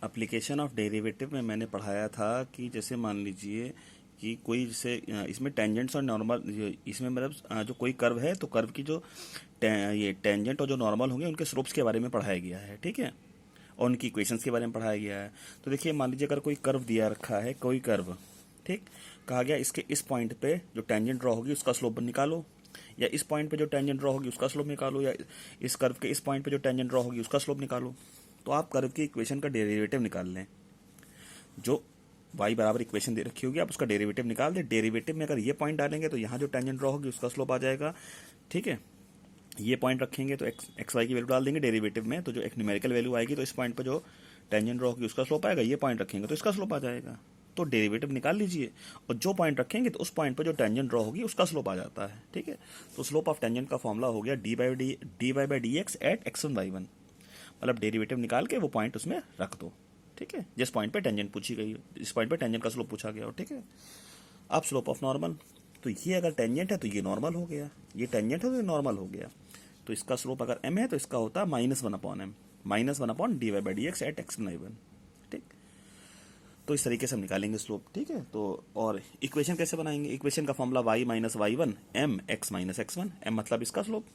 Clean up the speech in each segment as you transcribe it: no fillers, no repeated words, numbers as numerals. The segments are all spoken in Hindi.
एप्लीकेशन ऑफ डेरिवेटिव में मैंने पढ़ाया था कि जैसे मान लीजिए कि कोई जैसे इसमें टेंजेंट्स और नॉर्मल, इसमें मतलब जो कोई कर्व है तो कर्व की जो ये टेंजेंट और जो नॉर्मल होंगे उनके स्लोप्स के बारे में पढ़ाया गया है, ठीक है, और उनकी इक्वेशंस के बारे में पढ़ाया गया है। तो देखिए मान लीजिए अगर कोई कर्व दिया रखा है, कोई कर्व, ठीक, कहा गया इसके इस पॉइंट पे जो टेंजेंट ड्रॉ होगी उसका स्लोप निकालो, या इस पॉइंट पे जो टेंजेंट ड्रॉ होगी उसका स्लोप निकालो, या इस कर्व के इस पॉइंट पे जो टेंजेंट ड्रॉ होगी उसका स्लोप निकालो। तो आप कर्व की इक्वेशन का डेरिवेटिव निकाल लें। जो y बराबर इक्वेशन दे रखी होगी आप उसका डेरिवेटिव निकाल दें। डेरिवेटिव में अगर ये पॉइंट डालेंगे तो यहाँ जो टेंजेंट ड्रॉ होगी उसका स्लोप आ जाएगा, ठीक है। ये पॉइंट रखेंगे तो एक्स वाई की वैल्यू डाल देंगे डेरिवेटिव में, तो जो एक न्यूमेरिकल वैल्यू आएगी तो इस पॉइंट पर जो टेंजेंट ड्रॉ होगी उसका स्लोप आएगा। ये पॉइंट रखेंगे तो इसका स्लोप आ जाएगा। तो डेरिवेटिव निकाल लीजिए और जो पॉइंट रखेंगे तो उस पॉइंट पर जो टेंजेंट ड्रॉ होगी उसका स्लोप आ जाता है, ठीक है। तो स्लोप ऑफ टेंजेंट का फॉर्मूला हो गया D Y by D X at x1 y1। मतलब डेरिवेटिव निकाल के वो पॉइंट उसमें रख दो, ठीक है, जिस पॉइंट पे टेंजेंट पूछी गई, इस पॉइंट पे टेंजेंट का स्लोप पूछा गया हो, ठीक है। अब स्लोप ऑफ नॉर्मल, तो ये अगर टेंजेंट है तो ये नॉर्मल हो गया, ये टेंजेंट है तो ये नॉर्मल हो गया। तो इसका स्लोप अगर m है तो इसका होता है -1/m, -1/dy by D X at x1 y1, ठीक। तो इस तरीके से हम निकालेंगे स्लोप, ठीक है। तो और इक्वेशन कैसे बनाएंगे? इक्वेशन का formula y minus Y one M X minus X one, M मतलब इसका स्लोप।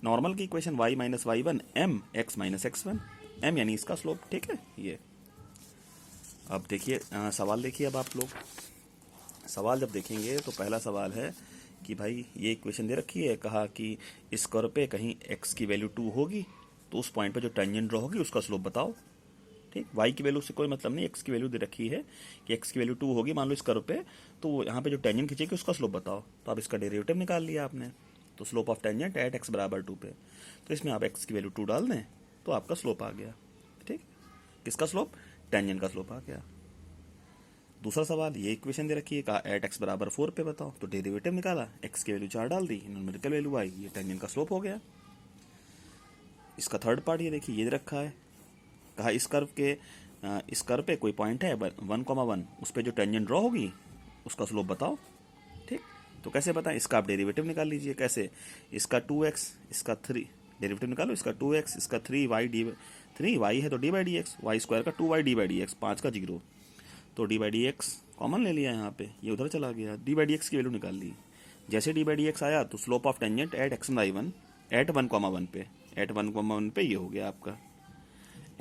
नॉर्मल की equation y minus Y one M X minus X one, M यानी इसका स्लोप, ठीक है। ये अब देखिए सवाल देखिए। अब आप लोग सवाल जब देखेंगे तो पहला सवाल है कि भाई ये इक्वेशन दे रखी है, कहा कि इस कर्व पे कहीं x की वैल्यू 2 होगी तो उस पॉइंट पे जो टेंजेंट ड्रॉ होगी उसका स्लोप बताओ, ठीक। y की वैल्यू से कोई मतलब नहीं, x की वैल्यू दे रखी है कि x की वैल्यू 2 होगी मान लो इस कर्व पे, तो यहाँ पे जो टेंजेंट खींचेगी उसका स्लोप बताओ। तो अब इसका डेरिवेटिव निकाल लिया आपने, तो slope of tangent at x बराबर 2 पे, तो इसमें आप x की वैल्यू 2 डाल दें तो आपका स्लोप आ गया, ठीक। किसका स्लोप? टेंजेंट का स्लोप आ गया। दूसरा सवाल, ये इक्वेशन दे रखी है, कहा एट x बराबर 4 पे बताओ, तो डेरिवेटिव निकाला, x की वैल्यू 4 डाल दी, न्यूमेरिकल वैल्यू आई, ये टेंजेंट का स्लोप हो गया। इसका थर्ड पार्ट ये देखिए, ये दे रखा है, कहा इस कर्व पे कोई पॉइंट है 1,1, उस पर जो टेंजेंट ड्रॉ होगी उसका स्लोप बताओ, ठीक। तो कैसे बताएं? इसका आप डेरिवेटिव निकाल लीजिए। कैसे? इसका 2x, इसका 3, डेरिवेटिव निकालो, इसका 2x, इसका 3y है तो D by D X, Y square का 2y D by D x, 5 का 0, तो D by D X common ले लिया यहाँ पे, ये उधर चला गया, डी बाई डी एक्स की वैल्यू निकाल ली। जैसे डी बाई डी एक्स आया तो slope of tangent at x Y one at 1,1 पे, एट 1,1 पे ये हो गया आपका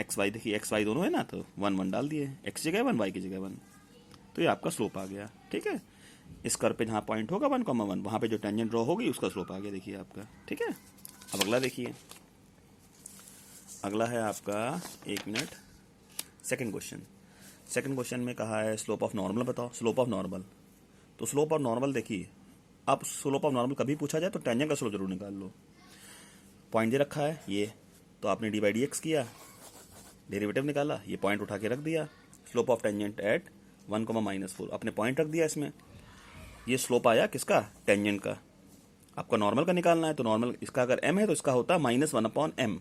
एक्स वाई। देखिए एक्स वाई दोनों है ना, तो 1 डाल दिए, एक्स जगह 1 वाई की जगह 1, तो ये आपका स्लोप आ गया, ठीक है। इस कर्व पे जहाँ पॉइंट होगा 1,1 वहाँ पे जो टेंजेंट ड्रॉ होगी उसका स्लोप आ गया, देखिए आपका, ठीक है। अब अगला देखिए, अगला है आपका, एक minute, second question. Second question में कहा है स्लोप ऑफ नॉर्मल बताओ, स्लोप ऑफ नॉर्मल। तो स्लोप ऑफ नॉर्मल देखिए, अब स्लोप ऑफ नॉर्मल कभी पूछा जाए तो टेंजेंट का स्लोप जरूर निकाल लो। पॉइंट दे रखा है ये, तो आपने डी बाई डी एक्स किया, डेरिवेटिव निकाला, ये पॉइंट उठा के रख दिया, स्लोप ऑफ टेंजेंट एट 1,-4, अपने पॉइंट रख दिया इसमें, ये स्लोप आया किसका? टेंजेंट का। आपका नॉर्मल का निकालना है, तो नॉर्मल इसका अगर m है तो इसका होता है -1/m,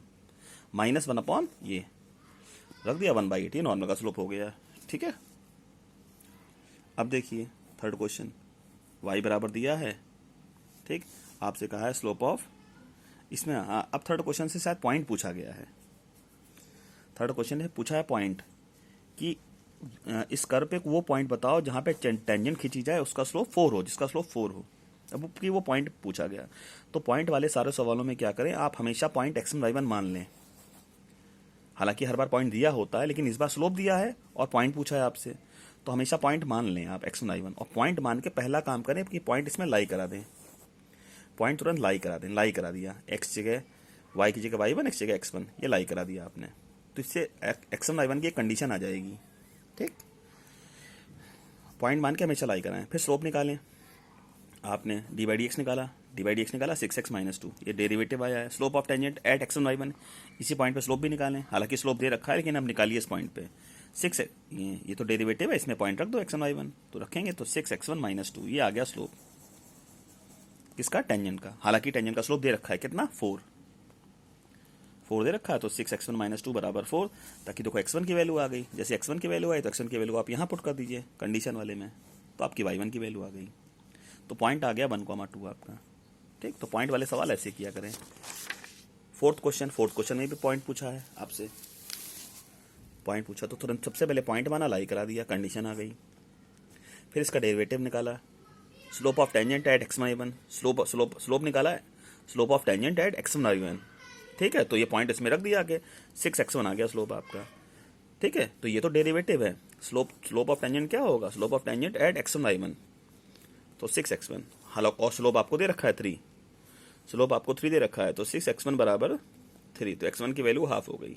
-1 ये रख दिया 1/8, ये नॉर्मल का स्लोप हो गया, ठीक है। अब देखिए थर्ड क्वेश्चन, y बराबर दिया है, ठीक, आपसे कहा है स्लोप ऑफ, इसमें हाँ, अब थर्ड क्वेश्चन से शायद पॉइंट पूछा गया है। थर्ड क्वेश्चन है, पूछा है पॉइंट कि इस कर्व पे वो पॉइंट बताओ जहाँ पे टेंजेंट खींची जाए उसका स्लोप 4 हो, जिसका स्लोप 4 हो। अब कि वो पॉइंट पूछा गया, तो पॉइंट वाले सारे सवालों में क्या करें, आप हमेशा पॉइंट x1 y1 मान लें। हालांकि हर बार पॉइंट दिया होता है, लेकिन इस बार स्लोप दिया है और पॉइंट पूछा है आपसे, तो हमेशा पॉइंट मान लें आप x1 y1, और पॉइंट मान के पहला काम करें कि पॉइंट इसमें लाई करा दें, पॉइंट तुरंत लाई करा दें। लाई करा दिया, x जगह y की जगह y1, x जगह x1, ये लाई करा दिया आपने, तो इससे x1 y1 की एक कंडीशन आ जाएगी, ठीक। पॉइंट मान के हमेशा लाई कराएं। फिर स्लोप निकालें, आपने डी बाई डी एक्स निकाला, डी बाई डी एक्स निकाला 6x - 2, ये डेरिवेटिव आया है। Slope of tangent eight x1 y1, इसी पॉइंट पे स्लोप भी निकालें, हालांकि स्लोप दे रखा है लेकिन अब निकालिए इस पॉइंट पे 6, ये तो डेरिवेटिव है, इसमें पॉइंट रख दो x1 y1, तो रखेंगे तो 6x1 - 2, ये आ गया स्लोप किसका? टेंजेंट का। हालांकि टेंजेंट का स्लोप दे रखा है कितना? 4 दे रखा है, तो 6x1 - 2 बराबर 4, ताकि देखो x1 की वैल्यू आ गई, जैसे x1 की वैल्यू आई तो x1 की वैल्यू आप यहाँ पुट कर दीजिए कंडीशन वाले में, तो आपकी y1 की वैल्यू आ गई, तो पॉइंट आ गया 1,2 आपका, ठीक। तो पॉइंट वाले सवाल ऐसे किया करें। फोर्थ क्वेश्चन में भी पॉइंट पूछा है आपसे, पॉइंट पूछा तो तुरंत सबसे पहले पॉइंट माना, लाई करा दिया, कंडीशन आ गई। फिर इसका डेरिवेटिव निकाला, slope of tangent at X Y one, slope निकाला है, slope of tangent at X Y one. ठीक है, तो ये पॉइंट इसमें रख दिया आगे, 6x1 आ गया स्लोप आपका। ठीक है, तो ये तो डेरिवेटिव है। स्लोप ऑफ टेंजेंट क्या होगा, slope of tangent eight x1 y1, तो 6x1। हालांकि और स्लोप आपको दे रखा है 3, स्लोप आपको 3 दे रखा है, तो 6x1 बराबर 3, तो x1 की वैल्यू हाफ हो गई,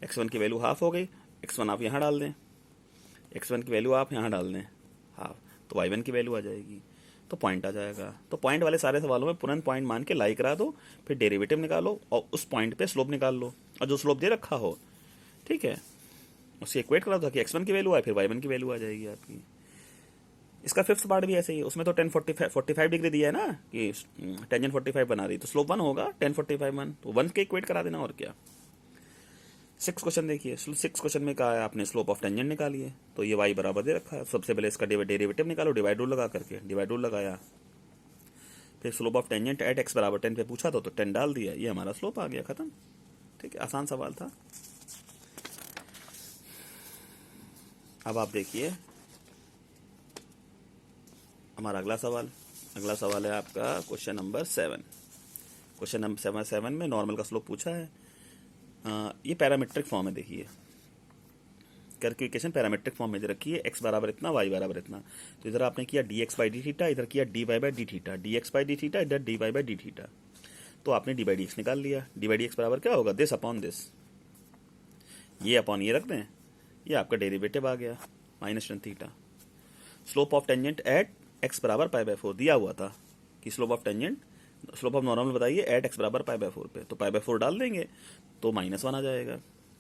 x1 की वैल्यू हाफ हो गई। x1 आप यहाँ डाल दें, x1 की वैल्यू आप यहाँ डाल दें हाफ, तो y1 की वैल्यू आ जाएगी, तो पॉइंट आ जाएगा। तो पॉइंट वाले सारे सवालों में तुरंत पॉइंट मान के लाई करा दो, फिर डेरिवेटिव निकालो और उस पॉइंट पे स्लोप निकाल लो, और जो स्लोप दे रखा हो, ठीक है, उससे इक्वेट करा दो कि x1 की वैल्यू आए, फिर y1 की वैल्यू आ जाएगी आपकी। इसका फिफ्थ पार्ट भी ऐसे ही है, उसमें तो 45 डिग्री दिया है ना कि टेंजेंट 45 बना रही, तो स्लोप 1 होगा, 1045 1, तो 1 के इक्वेट करा देना, और क्या। 6 क्वेश्चन देखिए, 6 क्वेश्चन में कहा है आपने स्लोप ऑफ टेंजेंट निकाली है, तो ये y बराबर दे रखा है, सबसे पहले इसका डेरिवेटिव निकालो, डिवाइड रूल लगा करके, डिवाइड रूल लगाया, फिर slope of tangent at x बराबर 10 पे पूछा तो 10 डाल दिया, ये हमारा स्लोप आ गया, खत्म। ठीक है, आसान सवाल था। अब आप देखिए हमारा अगला सवाल है आपका क्वेश्चन नंबर 7। क्वेश्चन नंबर 7 में नॉर्मल का स्लोप पूछा है। ये पैरामीट्रिक फॉर्म है, देखिए कर्व की इक्वेशन पैरामीट्रिक फॉर्म में दे रखी है, x बराबर इतना, y बराबर इतना। तो इधर आपने किया dx बाई डी थीटा, इधर किया dy by D theta, dx by D theta, इधर dy बाई डी थीटा। तो आपने डी बाई डी एक्स निकाल लिया, डी बाई डी एक्स बराबर क्या होगा, दिस अपॉन दिस, ये अपॉन ये रख दें, ये आपका डेरिवेटिव आ गया, minus tan theta. Slope of tangent at x बराबर पाई बाई 4 दिया हुआ था कि स्लोप ऑफ नॉर्मल बताइए एट x बराबर पाई बाई 4 पे, तो पाई बाई 4 डाल देंगे तो -1 आ जाएगा।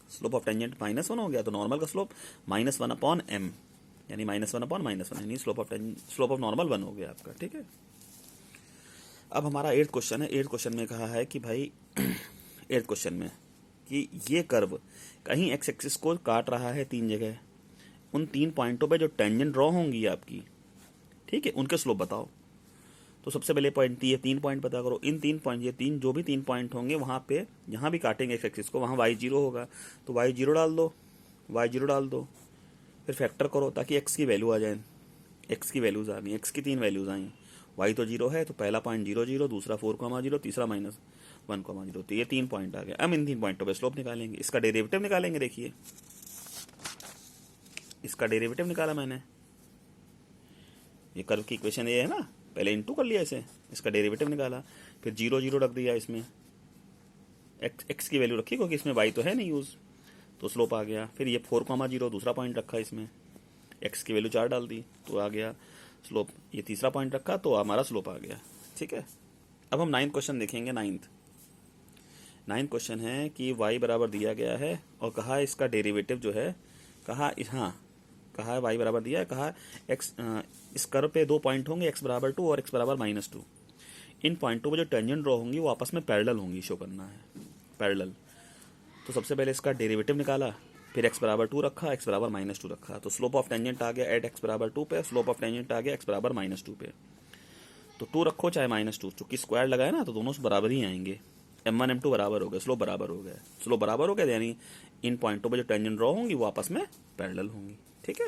स्लोप ऑफ टेंजेंट -1 हो गया, तो नॉर्मल का स्लोप -1 अपॉन m, यानी -1 अपॉन -1, यानी स्लोप ऑफ नॉर्मल 1 हो गया आपका। ठीक है, अब हमारा 8th क्वेश्चन है। 8th क्वेश्चन में कहा है कि भाई 8th क्वेश्चन में कि ये कर्व कहीं x एक्सिस को काट रहा है 3 जगह, उन 3 पॉइंटों पे जो टेंजेंट ड्रॉ होंगी आपकी, ठीक है, उनके स्लोप बताओ। तो सबसे पहले पॉइंट ये 3 पॉइंट पता करो, इन 3 पॉइंट, ये जो भी 3 पॉइंट होंगे वहाँ पे जहाँ भी काटेंगे एक्स एक्सिस को, वहाँ y0 होगा, तो y0 डाल दो, फिर फैक्टर करो ताकि x की वैल्यू आ जाए, x की वैल्यूज आ गई, x की 3 वैल्यूज आई, y तो 0 है, तो पहला पॉइंट 0 0, दूसरा 4,0, तीसरा -1,0, तो ये 3 पॉइंट आ गए। अब इन 3 पॉइंटों पे स्लोप निकालेंगे, इसका डेरिवेटिव निकालेंगे। देखिए इसका डेरिवेटिव निकाला मैंने, ये कर्व की इक्वेशन ये है ना, पहले इनटू कर लिया इसे, इसका डेरिवेटिव निकाला, फिर 0 0 रख दिया इसमें, x की वैल्यू रखी क्योंकि इसमें y तो है नहीं यूज़, तो स्लोप आ गया। फिर ये 4,0 दूसरा पॉइंट रखा इसमें, x की वैल्यू 4 डाल दी तो आ गया स्लोप, ये तीसरा पॉइंट रखा तो हमारा स्लोप आ गया। ठीक है, अब हम 9th क्वेश्चन देखेंगे। 9th क्वेश्चन है कि y बराबर दिया गया है और कहा इसका डेरिवेटिव जो है, कहा है y बराबर दिया है, कहा x, इस कर्व पे 2 पॉइंट होंगे, x बराबर 2 और x बराबर -2। इन पॉइंटों पे जो टेंजेंट ड्रॉ होंगी वो आपस में पैरेलल होंगी, शो करना है पैरेलल। तो सबसे पहले इसका डेरिवेटिव निकाला, फिर x बराबर 2 रखा, x बराबर -2 रखा, तो स्लोप ऑफ टेंजेंट आ गया एट x बराबर 2 पे, स्लोप ऑफ टेंजेंट आ गया x बराबर -2 पे। तो 2 रखो चाहे -2, चूंकि स्क्वायर लगाए ना तो दोनों बराबर ही आएंगे, m1 m2 बराबर हो गए, स्लोप बराबर हो गया, यानी इन पॉइंटों पे जो टेंजेंट ड्रॉ होंगी वो आपस में पैरेलल होंगी। ठीक है,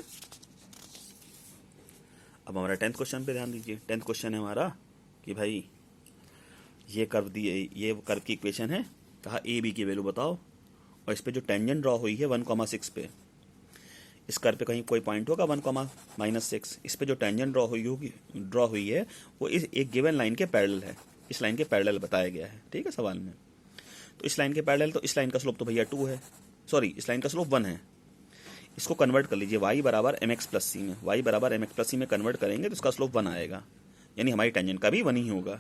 अब हमारा 10th क्वेश्चन पे ध्यान दीजिए। 10th क्वेश्चन है हमारा कि भाई ये कर्व की इक्वेशन है, कहा ए बी की वैल्यू बताओ, और इस पे जो टेंजेंट ड्रॉ हुई है 1,6 पे, इस कर्व पे कहीं कोई पॉइंट होगा 1,-6, इस पे जो टेंजेंट ड्रॉ हुई है वो इस एक गिवन लाइन के पैरेलल है, इस लाइन के पैरेलल बताया गया है। ठीक है, सवाल में तो इस लाइन के पैरेलल, तो इस लाइन का स्लोप तो भैया 2 है, सॉरी इस लाइन का स्लोप 1 है। इसको कन्वर्ट कर लीजिए, y बराबर mx प्लस सी में, y बराबर mx प्लस सी में कन्वर्ट करेंगे तो इसका स्लोप 1 आएगा, यानी हमारी टेंजेंट का भी 1 ही होगा।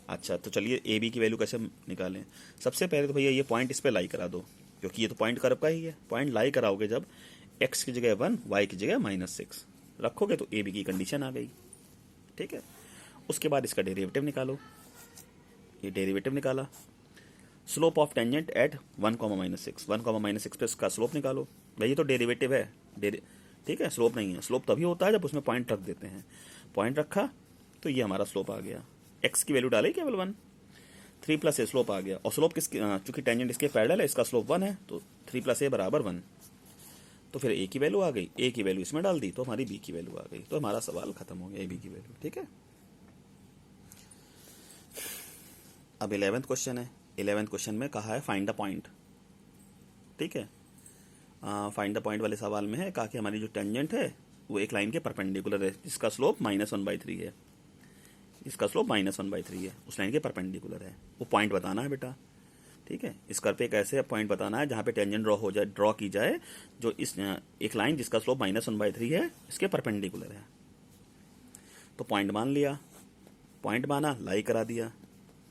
अच्छा, तो चलिए ए बी की वैल्यू कैसे निकालें। सबसे पहले तो भैया ये पॉइंट इस पर लाई करा दो, क्योंकि ये तो पॉइंट कर्व का ही है। पॉइंट लाई कराओगे जब x की जगह 1, y की जगह -6 रखोगे तो ए बी की कंडीशन आ गई। ठीक है, उसके बाद इसका डेरिवेटिव निकालो, ये डेरिवेटिव निकाला, स्लोप ऑफ टेंजेंट एट 1,-6 पे इसका स्लोप निकालो। भाई ये तो डेरिवेटिव है, ठीक है, स्लोप नहीं है। स्लोप तभी होता है जब उसमें पॉइंट रख देते हैं, पॉइंट रखा तो ये हमारा स्लोप आ गया, x की वैल्यू डाली केवल 1, 3 + a स्लोप आ गया। और स्लोप चूंकि टेंजेंट इसके पैरेलल है, इसका स्लोप 1 है, तो 3 + a बराबर 1। तो फिर ए की वैल्यू आ गई, ए की वैल्यू इसमें डाल दी तो हमारी बी की वैल्यू आ गई, तो हमारा सवाल खत्म हो गया, ए बी की वैल्यू। ठीक है, अब 11th क्वेश्चन है। 11th क्वेश्चन में कहा है फाइंड द पॉइंट। ठीक है, फाइंड द पॉइंट वाले सवाल में है कहा कि हमारी जो टेंजेंट है वो एक लाइन के परपेंडिकुलर है, जिसका स्लोप -1/3 है, इसका स्लोप -1/3 है, उस लाइन के परपेंडिकुलर है, वो पॉइंट बताना है बेटा। ठीक है, इस कर्व पे एक ऐसे पॉइंट बताना है जहाँ पे टेंजेंट ड्रॉ की जाए जो इस एक लाइन जिसका स्लोप -1/3 है इसके परपेंडिकुलर है। तो पॉइंट मान लिया, पॉइंट माना, लाई करा दिया,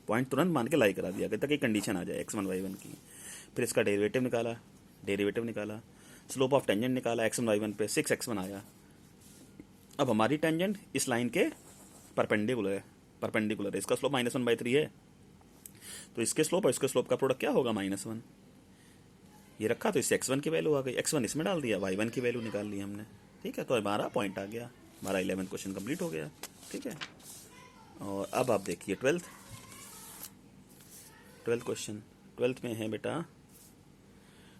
पॉइंट तुरंत मान के लाई करा दिया तक एक कंडीशन आ जाए x1 y1 की। फिर इसका डेरिवेटिव निकाला, स्लोप ऑफ टेंजेंट निकाला, x1 y1 पे 6x1 आया। अब हमारी टेंजेंट इस लाइन के परपेंडिकुलर है, इसका स्लोप -1/3 है, तो इसके स्लोप और इसके स्लोप का प्रोडक्ट क्या होगा, -1। ये रखा तो इससे x1 की वैल्यू आ गई, x1 इसमें डाल दिया, y1 की वैल्यू निकाल ली हमने। ठीक है, तो हमारा पॉइंट आ गया, हमारा 11th क्वेश्चन कंप्लीट हो गया। ठीक है, और अब आप देखिए 12th क्वेश्चन। 12th में है बेटा,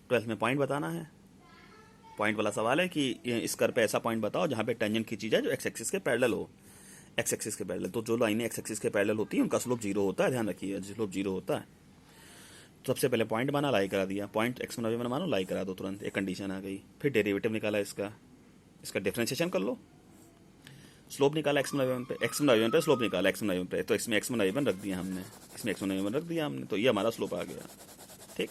12th में पॉइंट बताना है। पॉइंट वाला सवाल है कि इस कर्व पे ऐसा पॉइंट बताओ जहाँ पे टेंजेंट खींची जाए जो x एक्सिस के पैरेलल हो, x एक्सिस के पैरेलल। तो जो लाइनें x एक्सिस के पैरेलल होती हैं उनका स्लोप 0 होता है, ध्यान रखिए, स्लोप 0 होता है। तो सबसे पहले पॉइंट बना, लाई करा दिया, पॉइंट x1 y1 मानो, लाई करा दो, तुरंत एक कंडीशन आ गई। फिर डेरिवेटिव निकाला इसका डिफरेंशिएशन कर लो, स्लोप निकाला x1 y1 पे स्लोप निकाला x1 y1 पे, तो इसमें x1 y1 रख दिया हमने, तो ये हमारा स्लोप आ गया। ठीक,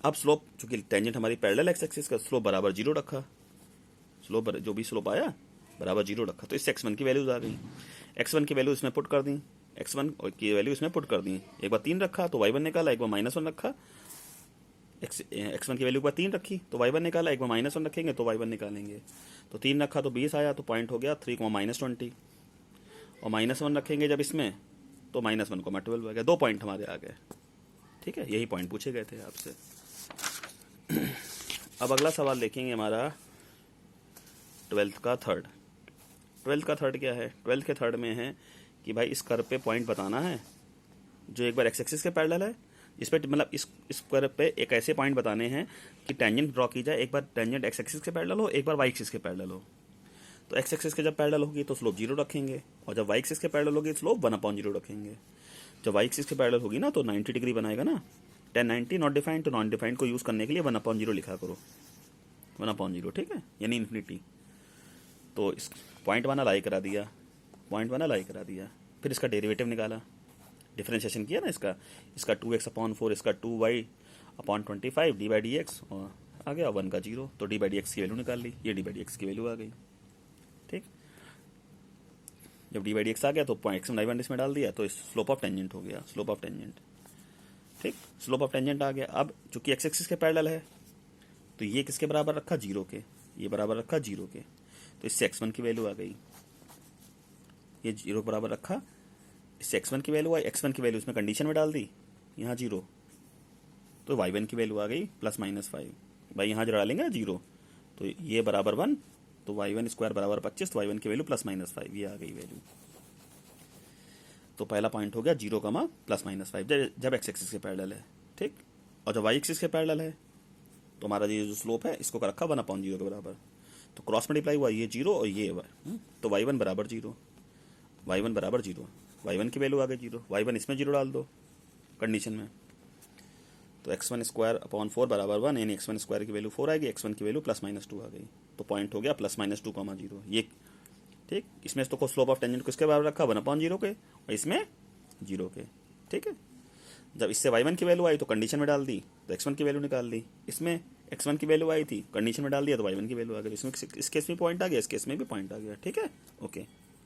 अब स्लोप, चूंकि टेंजेंट हमारी पैरेलल x एक्सिस का, स्लोप बराबर 0 रखा, स्लोप जो भी स्लोप आया बराबर 0 रखा, तो इससे x1 की वैल्यूज आ गई, x1 की वैल्यू इसमें पुट कर दी, x1 की वैल्यू इसमें पुट कर दी। एक बार 3 रखा तो y1 निकाला, एक बार -1 रखा, x1 की वैल्यू पर 3 रखी तो y1 निकाला, एक बार -1 रखेंगे तो y1 निकालेंगे। तो 3 रखा तो 20 आया, तो पॉइंट हो गया 3, -20, और -1 रखेंगे जब इसमें तो -1, 12 आ गया। 2 पॉइंट हमारे आ गए। ठीक है, यही पॉइंट पूछे गए थे आपसे। अब अगला सवाल देखेंगे हमारा 12th का थर्ड। 12th का थर्ड क्या है, 12th के थर्ड में है कि भाई इस कर्व पे पॉइंट बताना है जो एक बार x एक्सिस के पैरेलल है, इस पे मतलब इस कर्व पे एक ऐसे पॉइंट बताने हैं कि टेंजेंट ड्रॉ की जाए, एक बार टेंजेंट x एक्सिस के पैरेलल हो, एक बार y एक्सिस के पैरेलल हो। तो x एक्सिस के जब पैरेलल होगी तो स्लोप 0 रखेंगे, और जब y एक्सिस के पैरेलल होगी स्लोप 1/0 रखेंगे। जब y एक्सिस के पैरेलल होगी ना तो 90 डिग्री बनाएगा ना, 1090 नॉट डिफाइंड, तो नॉन डिफाइंड को यूज़ करने के लिए 1/0 लिखा करो, 1/0। ठीक है, यानी इन्फिनिटी। तो इस पॉइंट बना, लाई करा दिया, फिर इसका डेरिवेटिव निकाला, डिफरेंशिएशन किया ना इसका 2x/4, इसका 2y/25 d/dx, और आ गया 1 का 0, तो d/dx की वैल्यू निकाल ली, ये d/dx की वैल्यू आ गई। ठीक, जब d/dx आ गया तो x1 y1 इसमें डाल दिया, तो स्लोप ऑफ टेंजेंट हो गया, स्लोप ऑफ टेंजेंट। ठीक, स्लोप ऑफ टेंजेंट आ गया। अब चूंकि x एक्सिस के पैरेलल है तो ये किसके बराबर रखा, 0 के, ये बराबर रखा 0 के, तो इससे x1 की वैल्यू आ गई, ये 0 बराबर रखा, इससे x1 की वैल्यू आई, x1 की वैल्यू इसमें कंडीशन में डाल दी, यहाँ 0, तो y1 की वैल्यू आ गई +-5। भाई यहाँ जो डालेंगे 0, तो ये बराबर 1, तो y1² बराबर 25, तो y1 की वैल्यू +-5, ये आ गई वैल्यू। तो पहला पॉइंट हो गया 0, +-5 जब x एक्सिस के पैरेलल है। ठीक, और जब y एक्सिस के पैरेलल है तो हमारा ये जो स्लोप है इसको रखा 1/0 के बराबर, तो क्रॉस मल्टीप्लाई हुआ, ये 0 और ये 1, तो y1 बराबर 0, y1 की वैल्यू आ गई 0, y1 इसमें 0 डाल दो कंडीशन में, तो x1² बराबर 1, यानी x1² की वैल्यू 4 आएगी, x1 की वैल्यू +-2 आ गई, तो पॉइंट हो गया +-2, ये। ठीक, इसमें तो स्लोप ऑफ टेंजेंट किसके बराबर रखा, 1/0 के, और इसमें 0 के। ठीक है, जब इससे y1 की वैल्यू आई तो कंडीशन में डाल दी, तो x1 की वैल्यू निकाल दी, इसमें x1 की वैल्यू आई थी, कंडीशन में डाल दिया, तो y1 की वैल्यू आ गई, इसमें इस केस में पॉइंट आ गया, इस केस में भी पॉइंट आ गया। ठीक है, ओके।